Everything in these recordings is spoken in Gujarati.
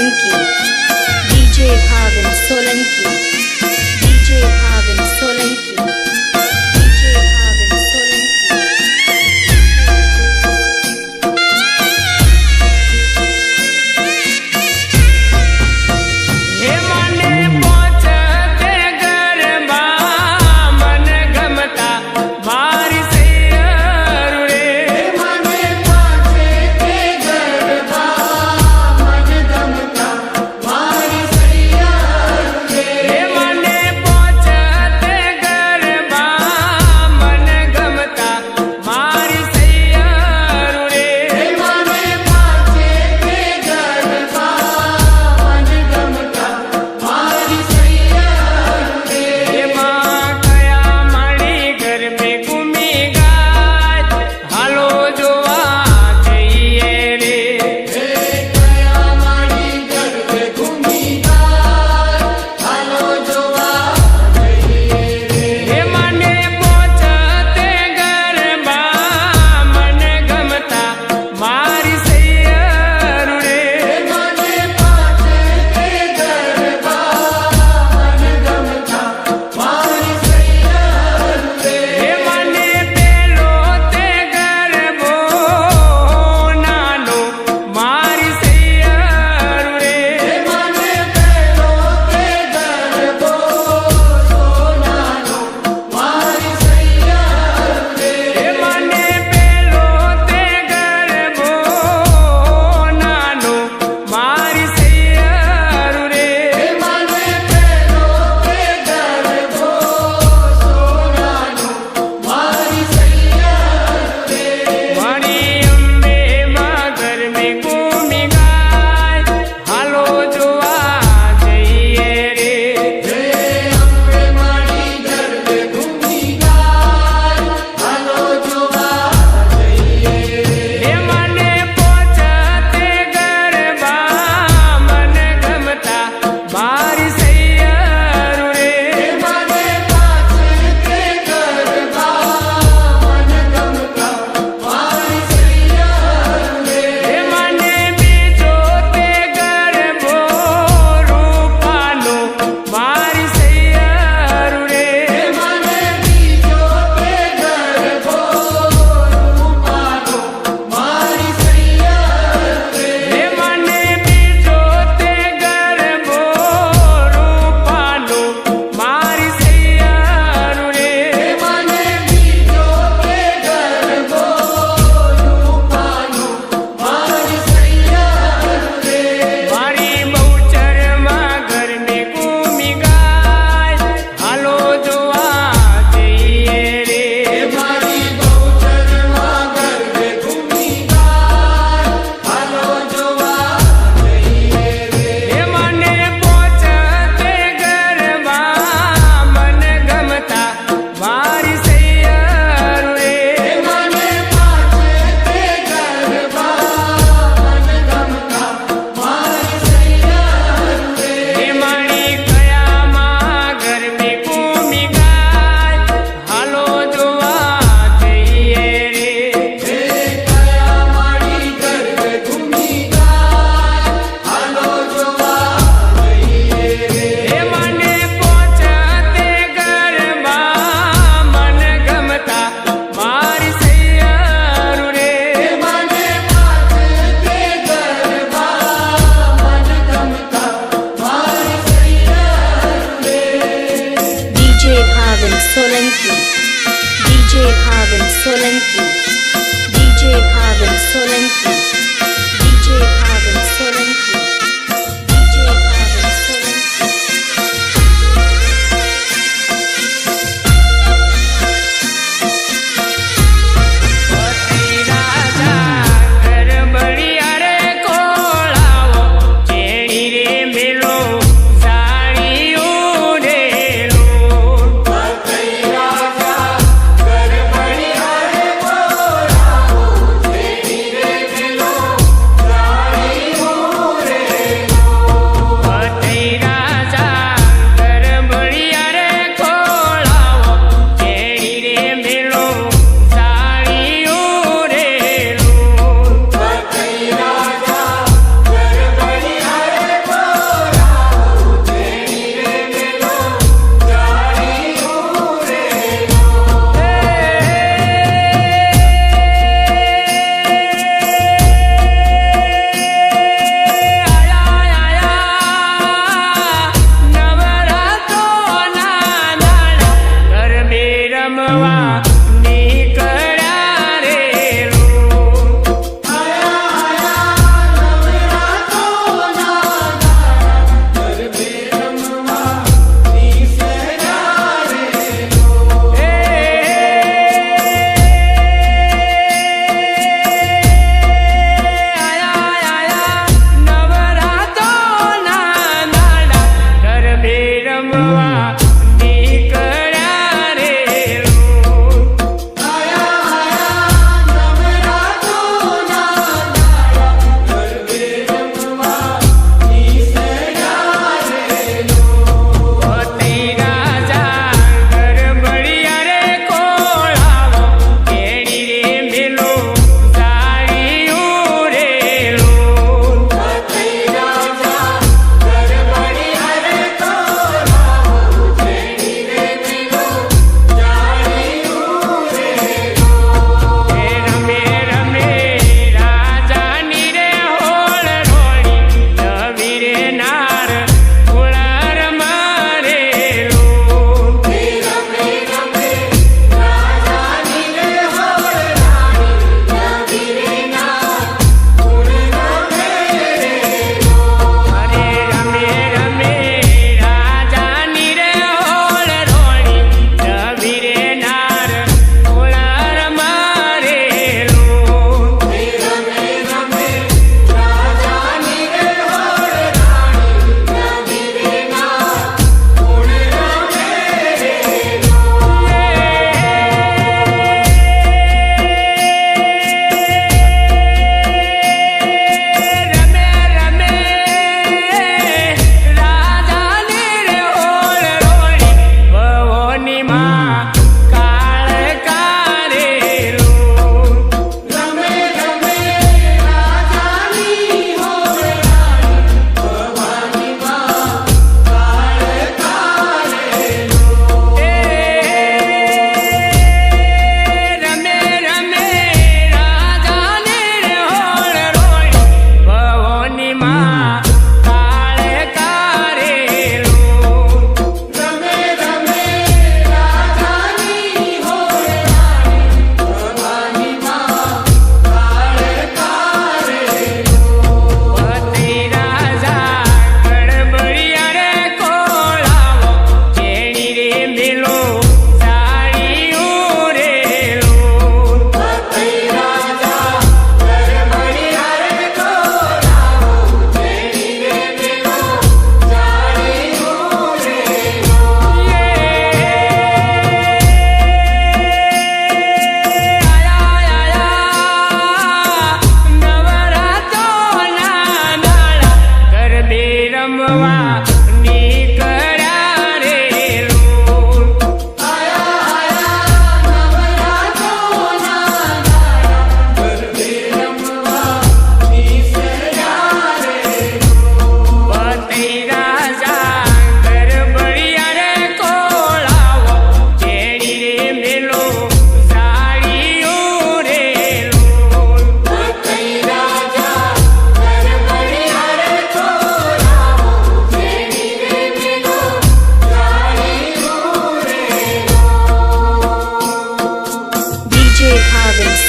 Solanki, DJ Bhavin Solanki, DJ Bhavin Solanki, DJ Bhavin Solanki. हे माने पहुंचते गरबा मन गमता मारी सैयर रे। हे माने पहुंचते गरबा मन गमता मारी सैयर रे। हे माने पहुंचते गरबा मन गमता मारी सैयर रे। हे माने पहुंचते गरबा मन गमता मारी सैयर रे। एમાં કયા મારી ઘર મે ઘૂમી ગાય હાલો જોવા જઈએ રે। હે કયા મારી ઘર મે ઘૂમી ગાય હાલો જોવા જઈએ રે। હે મને પહોંચતે ગરબા મન ગમતા મારી સૈયર રે। હે મને પહોંચતે ગરબા મન ગમતા મારી સૈયર રે। હે મને પેલો તે ગરબો નાનો મારી સૈયર રે। હે મને પેલો તે ગરબો નાનો મારી સૈયર રે। હે મને પેલો તે ગરબો નાનો મારી સૈયર રે। હે મને પેલો તે ગરબો નાનો મારી સૈયર રે। મારી અંબે માં ઘર મે ઘૂમી ગાય હાલો જોવા જઈએ રે। હે અંબે મારી ઘર મે ઘૂમી ગાય હાલો જોવા જઈએ રે। હે મને પહોંચતે ગરબા મન ગમતા મારી સૈયર રે। હે મને પહોંચતે ગરબા મન ગમતા મારી સૈયર રે। હે મને બીજો તે ગરબો રૂપાનો મારી સૈયર રે। હે મને બીજો તે ગરબો રૂપાનો મારી સૈયર રે। હે મને બીજો તે ગરબો રૂપાનો મારી સૈયર રે। હે મને બીજો તે ગરબો રૂપાનો મારી સૈયર રે। મારી બહુચરમાં ઘર મે ઘૂમી ગાય હાલો જોવા જઈએ રે। હે મારી બહુચરમાં ઘર મે ઘૂમી ગાય હાલો જોવા જઈએ રે। હે મને પહોંચતે ગરબા મન ગમતા મારી સૈયર રે। હે મને પહોંચતે ગરબા મન ગમતા મારી સૈયર રે। હે મારી કયામાં ઘર મે ઘૂમી ગાય હાલો જોવા જઈએ રે। હે કયા મારી ઘર મે ઘૂમી ગાય હાલો જોવા જઈએ રે। હે મને પહોંચતે ગરબા મન ગમતા મારી સૈયર રે। હે મને પહોંચતે ગરબા મન ગમતા મારી સૈયર રે। DJ Bhavin Solanki, DJ Bhavin Solanki, DJ Bhavin Solanki, DJ Bhavin Solanki, DJ Bhavin Solanki. પતિ રાજા ગરબડિયા રે કોળાવો ચેડી રે મેલો સાડીયું રેલો। પતિ રાજા ગરબડિયા રે કોળાવો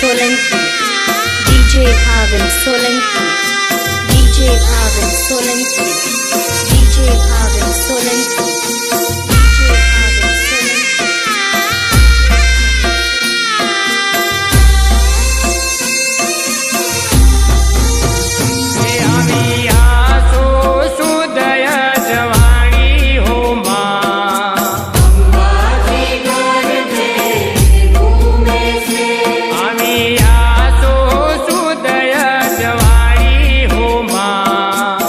Solanki, DJ Bhavin Solanki, DJ Bhavin Solanki, DJ Bhavin Solanki, DJ Bhavin Solanki. આવી આસો સુદય જવાણી હો માં આવી આસો સુદય જવાણી હો માં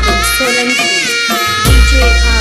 Bhavin Solanki. DJ Bhavin